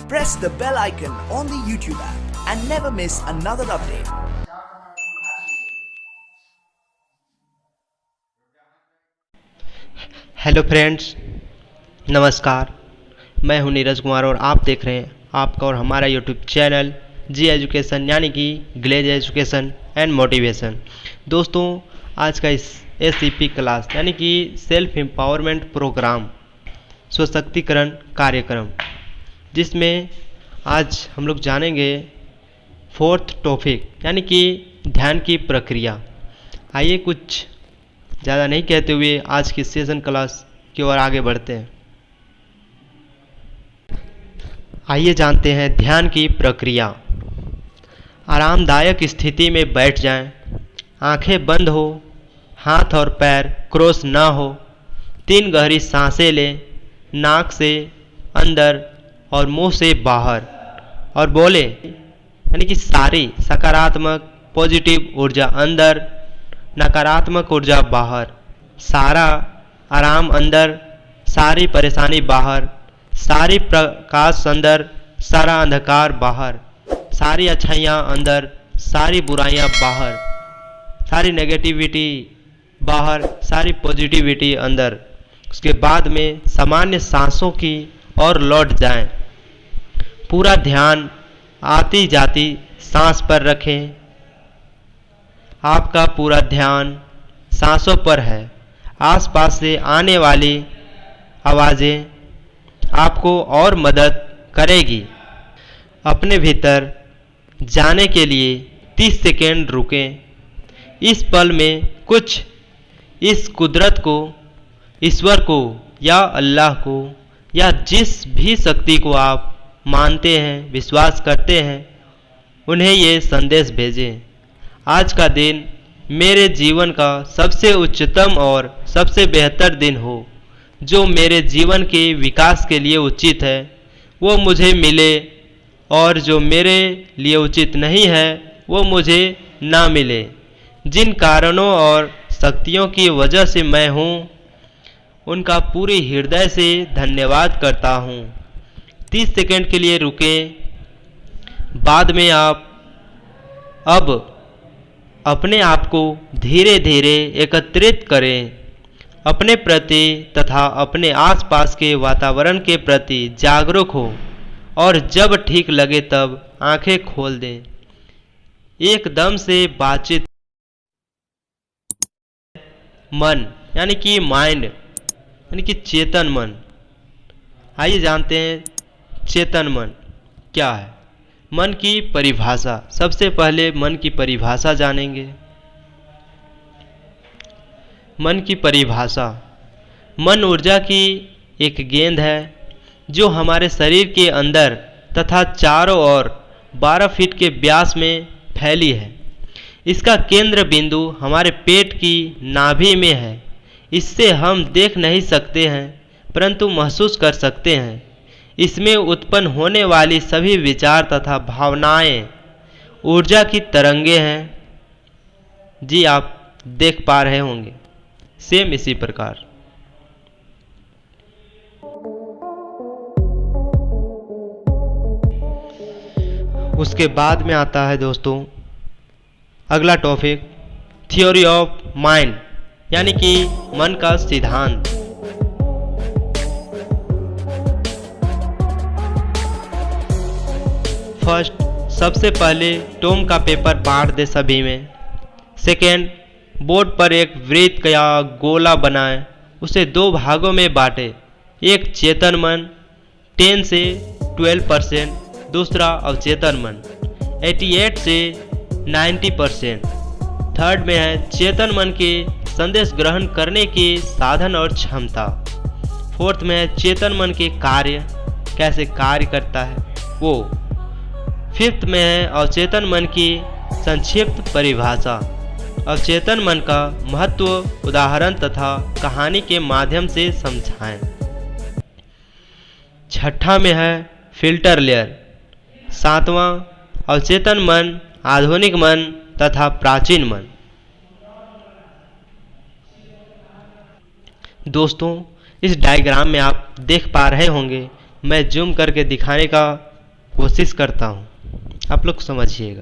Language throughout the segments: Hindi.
Press the bell icon on the YouTube app and never miss another update. Hello friends, नमस्कार। मैं हूं नीरज कुमार और आप देख रहे हैं आपका और हमारा यूट्यूब चैनल जी एजुकेशन, यानी कि ग्लेज एजुकेशन एंड मोटिवेशन। दोस्तों, आज का इस SEP क्लास यानी कि सेल्फ एम्पावरमेंट प्रोग्राम, सशक्तिकरण कार्यक्रम, जिसमें आज हम लोग जानेंगे 4th टॉपिक यानी कि ध्यान की प्रक्रिया। आइए कुछ ज़्यादा नहीं कहते हुए आज की सेशन क्लास की ओर आगे बढ़ते हैं। आइए जानते हैं ध्यान की प्रक्रिया। आरामदायक स्थिति में बैठ जाएं, आंखें बंद हो, हाथ और पैर क्रॉस ना हो, 3 गहरी सांसें लें, नाक से अंदर और मुंह से बाहर, और बोले यानी कि सारी सकारात्मक पॉजिटिव ऊर्जा अंदर, नकारात्मक ऊर्जा बाहर, सारा आराम अंदर, सारी परेशानी बाहर, सारी प्रकाश अंदर, सारा अंधकार बाहर, सारी अच्छाइयाँ अंदर, सारी बुराइयाँ बाहर, सारी नेगेटिविटी बाहर, सारी पॉजिटिविटी अंदर। उसके बाद में सामान्य सांसों की ओर लौट जाएं। पूरा ध्यान आती जाती सांस पर रखें। आपका पूरा ध्यान सांसों पर है। आसपास से आने वाली आवाज़ें आपको और मदद करेगी। अपने भीतर जाने के लिए 30 सेकेंड रुकें। इस पल में कुछ इस कुदरत को, ईश्वर को या अल्लाह को या जिस भी शक्ति को आप मानते हैं, विश्वास करते हैं, उन्हें ये संदेश भेजें। आज का दिन मेरे जीवन का सबसे उच्चतम और सबसे बेहतर दिन हो। जो मेरे जीवन के विकास के लिए उचित है वो मुझे मिले, और जो मेरे लिए उचित नहीं है वो मुझे ना मिले। जिन कारणों और शक्तियों की वजह से मैं हूँ, उनका पूरी हृदय से धन्यवाद करता हूँ। 30 सेकंड के लिए रुकें। बाद में आप अब अपने आप को धीरे धीरे एकत्रित करें। अपने प्रति तथा अपने आसपास के वातावरण के प्रति जागरूक हो, और जब ठीक लगे तब आंखें खोल दें। एकदम से बातचीत मन यानी कि माइंड यानी कि चेतन मन। आइए जानते हैं चेतन मन क्या है। मन की परिभाषा। सबसे पहले मन की परिभाषा जानेंगे। मन की परिभाषा। मन ऊर्जा की एक गेंद है जो हमारे शरीर के अंदर तथा चारों ओर 12 फीट के व्यास में फैली है। इसका केंद्र बिंदु हमारे पेट की नाभि में है। इससे हम देख नहीं सकते हैं, परंतु महसूस कर सकते हैं। इसमें उत्पन्न होने वाली सभी विचार तथा भावनाएं ऊर्जा की तरंगे हैं। जी, आप देख पा रहे होंगे। सेम इसी प्रकार उसके बाद में आता है दोस्तों अगला टॉपिक, थ्योरी ऑफ माइंड यानी कि मन का सिद्धांत। फर्स्ट, सबसे पहले टॉम का पेपर बांट दे सभी में। सेकेंड, बोर्ड पर एक वृत्त या गोला बनाएं, उसे 2 भागों में बांटे। एक चेतन मन 10 से 12%, दूसरा अवचेतन मन 88 से 90%। थर्ड में है चेतन मन के संदेश ग्रहण करने के साधन और क्षमता। फोर्थ में है चेतन मन के कार्य, कैसे कार्य करता है वो। फिफ्थ में है अवचेतन मन की संक्षिप्त परिभाषा। अवचेतन मन का महत्व उदाहरण तथा कहानी के माध्यम से समझाएं। छठा में है फिल्टर लेयर। सातवां, अवचेतन मन, आधुनिक मन तथा प्राचीन मन। दोस्तों, इस डायग्राम में आप देख पा रहे होंगे, मैं जूम करके दिखाने का कोशिश करता हूँ, आप लोग समझिएगा।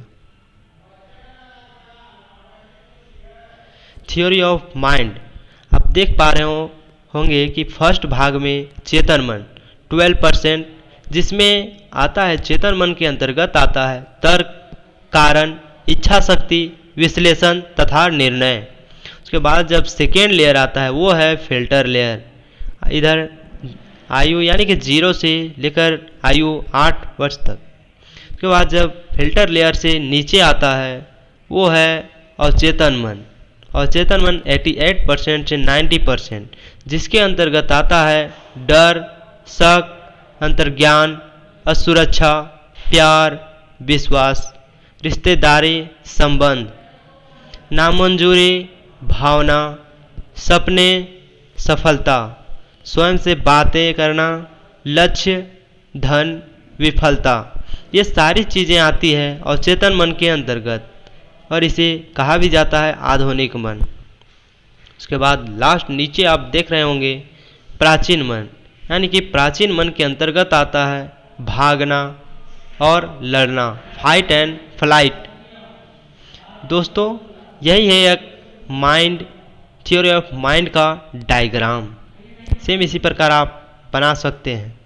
थ्योरी ऑफ माइंड, आप देख पा रहे होंगे कि फर्स्ट भाग में चेतन मन 12%, जिसमें आता है चेतन मन के अंतर्गत आता है तर्क, कारण, इच्छा शक्ति, विश्लेषण तथा निर्णय। उसके बाद जब सेकेंड लेयर आता है वो है फिल्टर लेयर। इधर आयु यानी कि 0 से लेकर आयु 8 वर्ष तक। उसके बाद जब फिल्टर लेयर से नीचे आता है वो है अवचेतन मन। अवचेतन मन 88% से 90%, जिसके अंतर्गत आता है डर, शक, अंतर्ज्ञान, असुरक्षा, प्यार, विश्वास, रिश्तेदारी, संबंध, नामंजूरी, भावना, सपने, सफलता, स्वयं से बातें करना, लक्ष्य, धन, विफलता, ये सारी चीज़ें आती है अवचेतन मन के अंतर्गत, और इसे कहा भी जाता है आधुनिक मन। उसके बाद लास्ट नीचे आप देख रहे होंगे प्राचीन मन, यानी कि प्राचीन मन के अंतर्गत आता है भागना और लड़ना, फाइट एंड फ्लाइट। दोस्तों यही है एक माइंड, थ्योरी ऑफ माइंड का डायग्राम। सेम इसी प्रकार आप बना सकते हैं।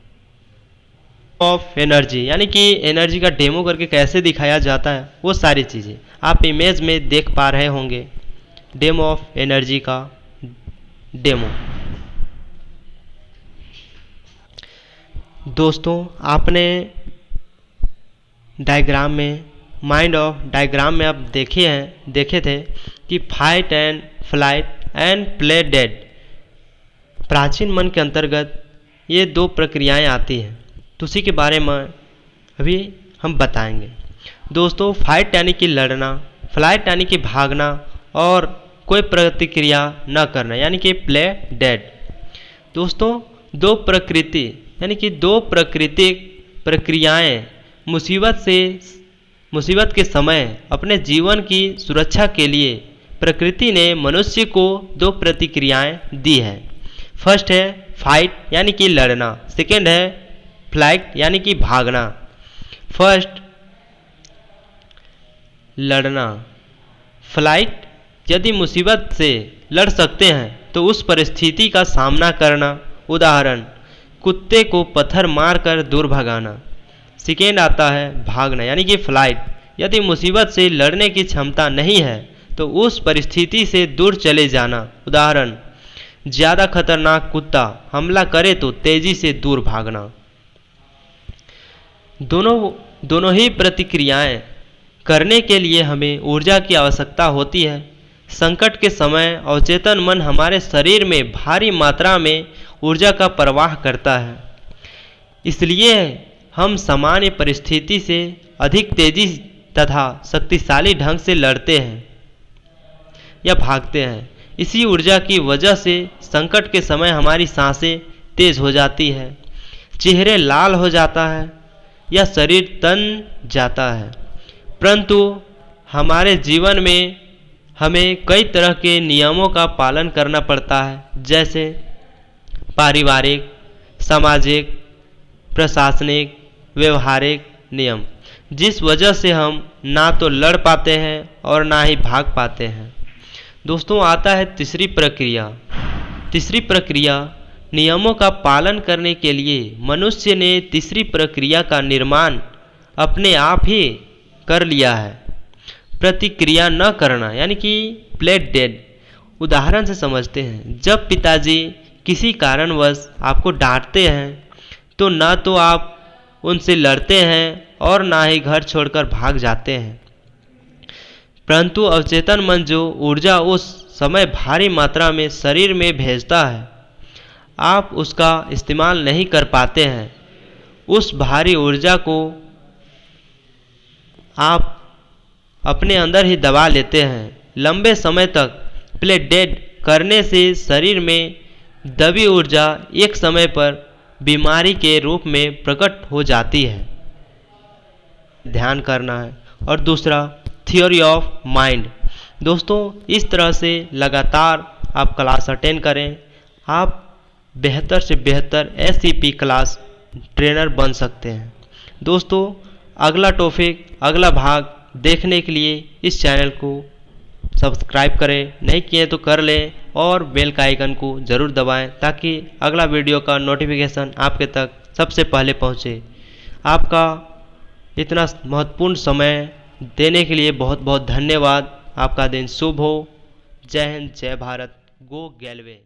ऑफ एनर्जी, यानी कि एनर्जी का डेमो करके कैसे दिखाया जाता है वो सारी चीज़ें आप इमेज में देख पा रहे होंगे। डेमो ऑफ एनर्जी का डेमो। दोस्तों आपने डायग्राम में, माइंड ऑफ डायग्राम में आप देखे थे कि fight and flight and play dead, प्राचीन मन के अंतर्गत ये 2 प्रक्रियाएं आती हैं, तो उसी के बारे में अभी हम बताएंगे। दोस्तों फाइट यानी कि लड़ना, फ्लाइट यानी कि भागना, और कोई प्रतिक्रिया न करना यानी कि प्ले डेड। दोस्तों 2 प्रकृति यानी कि 2 प्राकृतिक प्रक्रियाएं मुसीबत के समय अपने जीवन की सुरक्षा के लिए प्रकृति ने मनुष्य को 2 प्रतिक्रियाएं दी है। फर्स्ट है फाइट यानी कि लड़ना, सेकेंड है फ्लाइट यानी कि भागना। फर्स्ट लड़ना, फ्लाइट, यदि मुसीबत से लड़ सकते हैं तो उस परिस्थिति का सामना करना, उदाहरण कुत्ते को पत्थर मारकर दूर भगाना। सेकेंड आता है भागना यानी कि फ्लाइट, यदि मुसीबत से लड़ने की क्षमता नहीं है तो उस परिस्थिति से दूर चले जाना, उदाहरण ज़्यादा खतरनाक कुत्ता हमला करे तो तेजी से दूर भागना। दोनों ही प्रतिक्रियाएं करने के लिए हमें ऊर्जा की आवश्यकता होती है। संकट के समय अवचेतन मन हमारे शरीर में भारी मात्रा में ऊर्जा का प्रवाह करता है, इसलिए हम सामान्य परिस्थिति से अधिक तेजी तथा शक्तिशाली ढंग से लड़ते हैं या भागते हैं। इसी ऊर्जा की वजह से संकट के समय हमारी सांसें तेज हो जाती है, चेहरे लाल हो जाता है या शरीर तन जाता है। परंतु हमारे जीवन में हमें कई तरह के नियमों का पालन करना पड़ता है, जैसे पारिवारिक, सामाजिक, प्रशासनिक, व्यवहारिक नियम, जिस वजह से हम ना तो लड़ पाते हैं और ना ही भाग पाते हैं। दोस्तों आता है तीसरी प्रक्रिया। तीसरी प्रक्रिया नियमों का पालन करने के लिए मनुष्य ने तीसरी प्रक्रिया का निर्माण अपने आप ही कर लिया है, प्रतिक्रिया न करना यानी कि प्ले डेड। उदाहरण से समझते हैं, जब पिताजी किसी कारणवश आपको डांटते हैं तो ना तो आप उनसे लड़ते हैं और ना ही घर छोड़कर भाग जाते हैं, परंतु अवचेतन मन जो ऊर्जा उस समय भारी मात्रा में शरीर में भेजता है, आप उसका इस्तेमाल नहीं कर पाते हैं। उस भारी ऊर्जा को आप अपने अंदर ही दबा लेते हैं। लंबे समय तक प्ले डेड करने से शरीर में दबी ऊर्जा एक समय पर बीमारी के रूप में प्रकट हो जाती है, ध्यान करना है। और दूसरा थ्योरी ऑफ माइंड। दोस्तों इस तरह से लगातार आप क्लास अटेंड करें, आप बेहतर से बेहतर SCP क्लास ट्रेनर बन सकते हैं। दोस्तों अगला टॉपिक, अगला भाग देखने के लिए इस चैनल को सब्सक्राइब करें, नहीं किए तो कर लें और बेल का आइकन को ज़रूर दबाएं ताकि अगला वीडियो का नोटिफिकेशन आपके तक सबसे पहले पहुंचे। आपका इतना महत्वपूर्ण समय देने के लिए बहुत बहुत धन्यवाद। आपका दिन शुभ हो। जय हिंद, जय भारत, गो गैलवे।